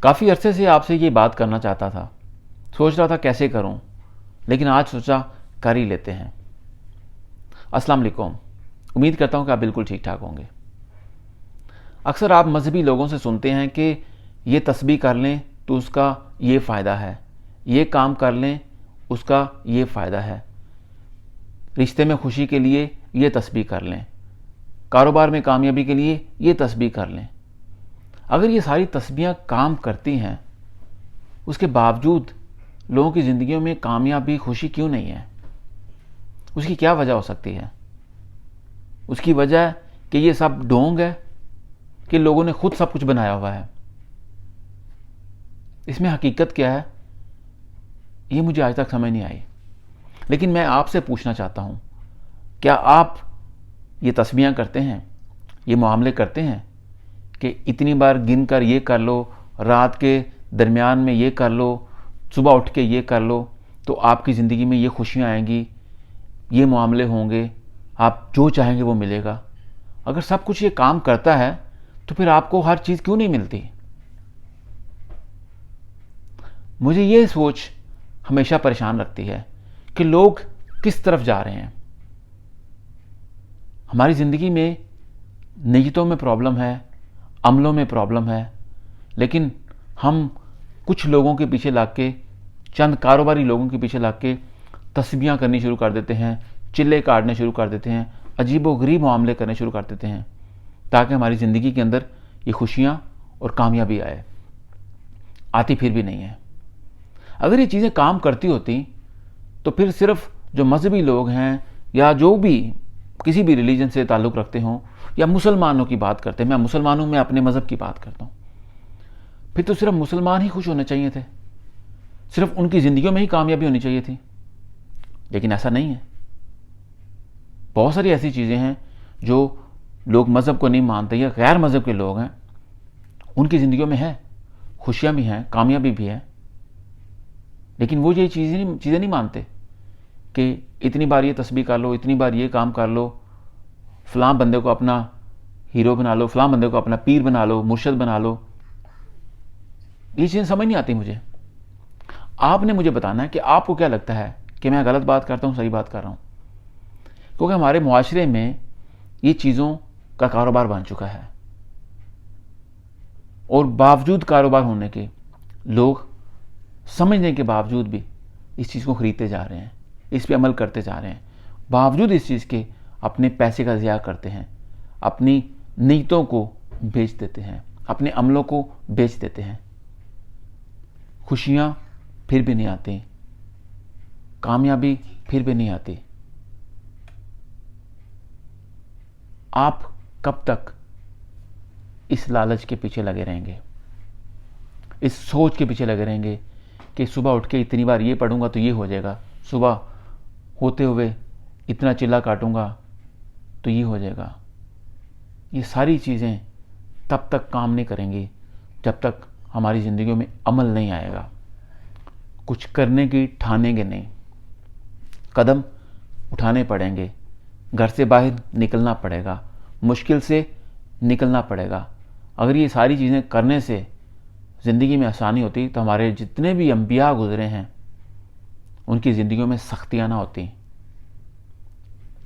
کافی عرصے سے آپ سے یہ بات کرنا چاہتا تھا، سوچ رہا تھا کیسے کروں، لیکن آج سوچا کر ہی لیتے ہیں۔ السلام علیکم، امید کرتا ہوں کہ آپ بالکل ٹھیک ٹھاک ہوں گے۔ اکثر آپ مذہبی لوگوں سے سنتے ہیں کہ یہ تسبیح کر لیں تو اس کا یہ فائدہ ہے، یہ کام کر لیں اس کا یہ فائدہ ہے، رشتے میں خوشی کے لیے یہ تسبیح کر لیں، کاروبار میں کامیابی کے لیے یہ تسبیح کر لیں۔ اگر یہ ساری تسبیحاں کام کرتی ہیں، اس کے باوجود لوگوں کی زندگیوں میں کامیابی خوشی کیوں نہیں ہے؟ اس کی کیا وجہ ہو سکتی ہے؟ اس کی وجہ ہے کہ یہ سب ڈھونگ ہے کہ لوگوں نے خود سب کچھ بنایا ہوا ہے؟ اس میں حقیقت کیا ہے؟ یہ مجھے آج تک سمجھ نہیں آئی۔ لیکن میں آپ سے پوچھنا چاہتا ہوں، کیا آپ یہ تسبیحاں کرتے ہیں، یہ معاملے کرتے ہیں کہ اتنی بار گن کر یہ کر لو، رات کے درمیان میں یہ کر لو، صبح اٹھ کے یہ کر لو تو آپ کی زندگی میں یہ خوشیاں آئیں گی، یہ معاملے ہوں گے، آپ جو چاہیں گے وہ ملے گا؟ اگر سب کچھ یہ کام کرتا ہے تو پھر آپ کو ہر چیز کیوں نہیں ملتی؟ مجھے یہ سوچ ہمیشہ پریشان رکھتی ہے کہ لوگ کس طرف جا رہے ہیں۔ ہماری زندگی میں نیتوں میں پرابلم ہے، عملوں میں پرابلم ہے، لیکن ہم کچھ لوگوں کے پیچھے لگ کے، چند کاروباری لوگوں کے پیچھے لگ کے تسبیحاں کرنی شروع کر دیتے ہیں، چلے کاٹنے شروع کر دیتے ہیں، عجیب و غریب معاملے کرنے شروع کر دیتے ہیں تاکہ ہماری زندگی کے اندر یہ خوشیاں اور کامیابی آئے۔ آتی پھر بھی نہیں ہے۔ اگر یہ چیزیں کام کرتی ہوتی تو پھر صرف جو مذہبی لوگ ہیں یا جو بھی کسی بھی ریلیجن سے تعلق رکھتے ہوں یا مسلمانوں کی بات کرتے ہیں، میں مسلمانوں میں اپنے مذہب کی بات کرتا ہوں، پھر تو صرف مسلمان ہی خوش ہونے چاہیے تھے، صرف ان کی زندگیوں میں ہی کامیابی ہونی چاہیے تھی۔ لیکن ایسا نہیں ہے۔ بہت ساری ایسی چیزیں ہیں جو لوگ مذہب کو نہیں مانتے یا غیر مذہب کے لوگ ہیں، ان کی زندگیوں میں ہے، خوشیاں بھی ہیں، کامیابی بھی ہے، لیکن وہ یہ چیزیں نہیں مانتے کہ اتنی بار یہ تسبیح کر لو، اتنی بار یہ کام کر لو، فلاں بندے کو اپنا ہیرو بنا لو، فلاں بندے کو اپنا پیر بنا لو، مرشد بنا لو۔ یہ چیزیں سمجھ نہیں آتی مجھے۔ آپ نے مجھے بتانا ہے کہ آپ کو کیا لگتا ہے کہ میں غلط بات کرتا ہوں، صحیح بات کر رہا ہوں؟ کیونکہ ہمارے معاشرے میں یہ چیزوں کا کاروبار بن چکا ہے، اور باوجود کاروبار ہونے کے لوگ سمجھنے کے باوجود بھی اس چیز کو خریدتے جا رہے ہیں، اس پہ عمل کرتے جا رہے ہیں، باوجود اس چیز کے اپنے پیسے کا ضیاع کرتے ہیں، اپنی نیتوں کو بیچ دیتے ہیں، اپنے عملوں کو بیچ دیتے ہیں۔ خوشیاں پھر بھی نہیں آتی، کامیابی پھر بھی نہیں آتی۔ آپ کب تک اس لالچ کے پیچھے لگے رہیں گے، اس سوچ کے پیچھے لگے رہیں گے کہ صبح اٹھ کے اتنی بار یہ پڑھوں گا تو یہ ہو جائے گا، صبح ہوتے ہوئے اتنا چلا کاٹوں گا تو یہ ہو جائے گا؟ یہ ساری چیزیں تب تک کام نہیں کریں گی جب تک ہماری زندگیوں میں عمل نہیں آئے گا، کچھ کرنے کی ٹھانیں گے نہیں، قدم اٹھانے پڑیں گے، گھر سے باہر نکلنا پڑے گا، مشکل سے نکلنا پڑے گا۔ اگر یہ ساری چیزیں کرنے سے زندگی میں آسانی ہوتی تو ہمارے جتنے بھی انبیاء گزرے ہیں ان کی زندگیوں میں سختیاں نہ ہوتی،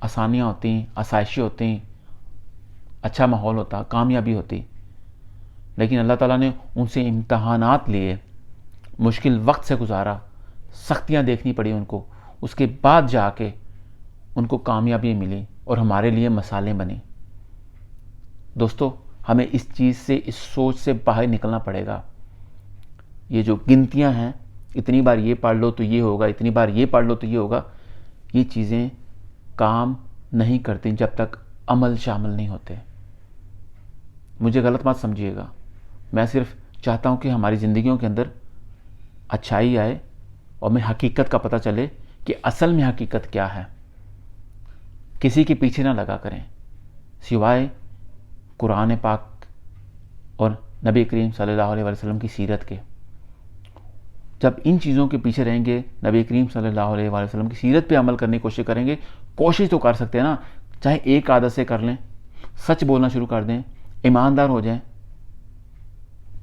آسانیاں ہوتی، آسائشیں ہوتی، اچھا ماحول ہوتا، کامیابی ہوتی۔ لیکن اللہ تعالیٰ نے ان سے امتحانات لیے، مشکل وقت سے گزارا، سختیاں دیکھنی پڑی ان کو، اس کے بعد جا کے ان کو کامیابی ملی اور ہمارے لیے مثالیں بنی۔ دوستو، ہمیں اس چیز سے، اس سوچ سے باہر نکلنا پڑے گا۔ یہ جو گنتیاں ہیں، اتنی بار یہ پڑھ لو تو یہ ہوگا، اتنی بار یہ پڑھ لو تو یہ ہوگا، یہ چیزیں کام نہیں کرتی جب تک عمل شامل نہیں ہوتے۔ مجھے غلط مت سمجھیے گا، میں صرف چاہتا ہوں کہ ہماری زندگیوں کے اندر اچھائی آئے اور ہمیں حقیقت کا پتہ چلے کہ اصل میں حقیقت کیا ہے۔ کسی کے پیچھے نہ لگا کریں سوائے قرآن پاک اور نبی کریم صلی اللہ علیہ وسلم کی سیرت کے۔ جب ان چیزوں کے پیچھے رہیں گے، نبی کریم صلی اللہ علیہ وسلم کی سیرت پہ عمل کرنے کی کوشش کریں گے، کوشش تو کر سکتے ہیں نا، چاہے ایک عادت سے کر لیں، سچ بولنا شروع کر دیں، ایماندار ہو جائیں،